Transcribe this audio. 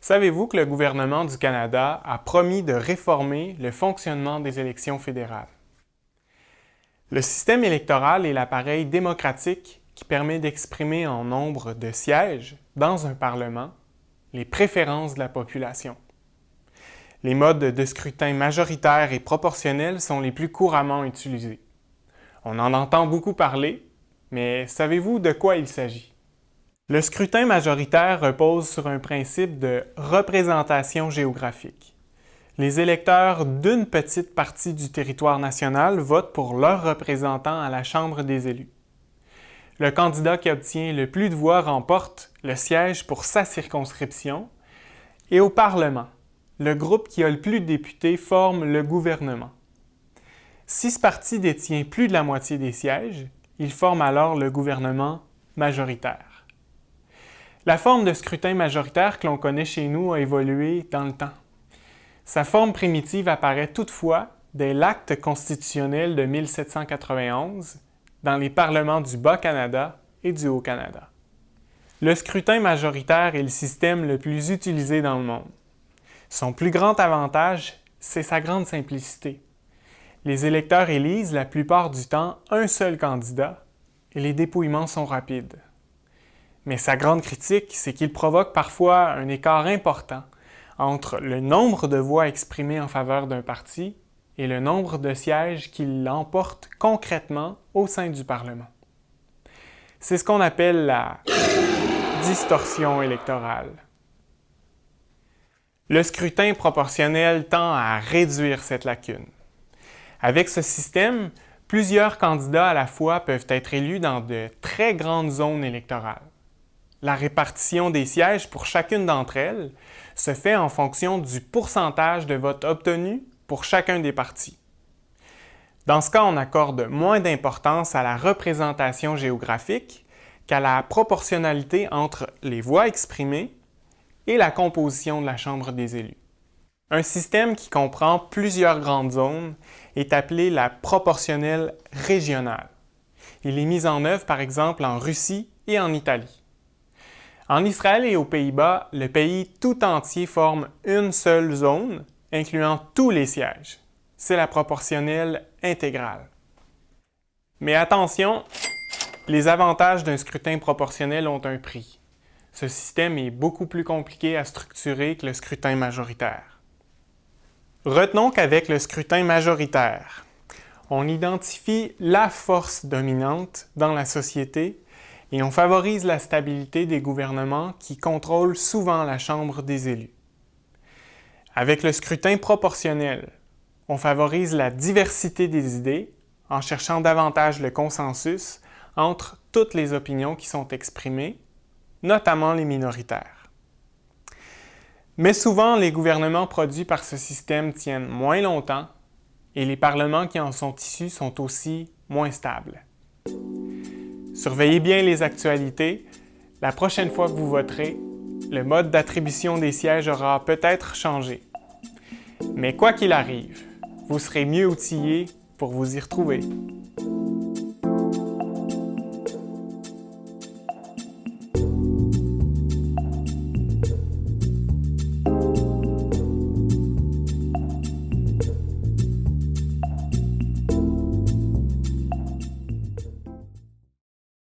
Savez-vous que le gouvernement du Canada a promis de réformer le fonctionnement des élections fédérales? Le système électoral est l'appareil démocratique qui permet d'exprimer en nombre de sièges dans un Parlement les préférences de la population. Les modes de scrutin majoritaire et proportionnel sont les plus couramment utilisés. On en entend beaucoup parler, mais savez-vous de quoi il s'agit? Le scrutin majoritaire repose sur un principe de représentation géographique. Les électeurs d'une petite partie du territoire national votent pour leurs représentants à la Chambre des élus. Le candidat qui obtient le plus de voix remporte le siège pour sa circonscription et au Parlement, le groupe qui a le plus de députés forme le gouvernement. Si ce parti détient plus de la moitié des sièges, il forme alors le gouvernement majoritaire. La forme de scrutin majoritaire que l'on connaît chez nous a évolué dans le temps. Sa forme primitive apparaît toutefois dès l'acte constitutionnel de 1791 dans les parlements du Bas-Canada et du Haut-Canada. Le scrutin majoritaire est le système le plus utilisé dans le monde. Son plus grand avantage, c'est sa grande simplicité. Les électeurs élisent la plupart du temps un seul candidat et les dépouillements sont rapides. Mais sa grande critique, c'est qu'il provoque parfois un écart important entre le nombre de voix exprimées en faveur d'un parti et le nombre de sièges qu'il emporte concrètement au sein du Parlement. C'est ce qu'on appelle la distorsion électorale. Le scrutin proportionnel tend à réduire cette lacune. Avec ce système, plusieurs candidats à la fois peuvent être élus dans de très grandes zones électorales. La répartition des sièges pour chacune d'entre elles se fait en fonction du pourcentage de votes obtenus pour chacun des partis. Dans ce cas, on accorde moins d'importance à la représentation géographique qu'à la proportionnalité entre les voix exprimées et la composition de la Chambre des élus. Un système qui comprend plusieurs grandes zones est appelé la proportionnelle régionale. Il est mis en œuvre par exemple en Russie et en Italie. En Israël et aux Pays-Bas, le pays tout entier forme une seule zone, incluant tous les sièges. C'est la proportionnelle intégrale. Mais attention, les avantages d'un scrutin proportionnel ont un prix. Ce système est beaucoup plus compliqué à structurer que le scrutin majoritaire. Retenons qu'avec le scrutin majoritaire, on identifie la force dominante dans la société et on favorise la stabilité des gouvernements qui contrôlent souvent la Chambre des élus. Avec le scrutin proportionnel, on favorise la diversité des idées en cherchant davantage le consensus entre toutes les opinions qui sont exprimées, notamment les minoritaires. Mais souvent, les gouvernements produits par ce système tiennent moins longtemps et les parlements qui en sont issus sont aussi moins stables. Surveillez bien les actualités. La prochaine fois que vous voterez, le mode d'attribution des sièges aura peut-être changé. Mais quoi qu'il arrive, vous serez mieux outillé pour vous y retrouver.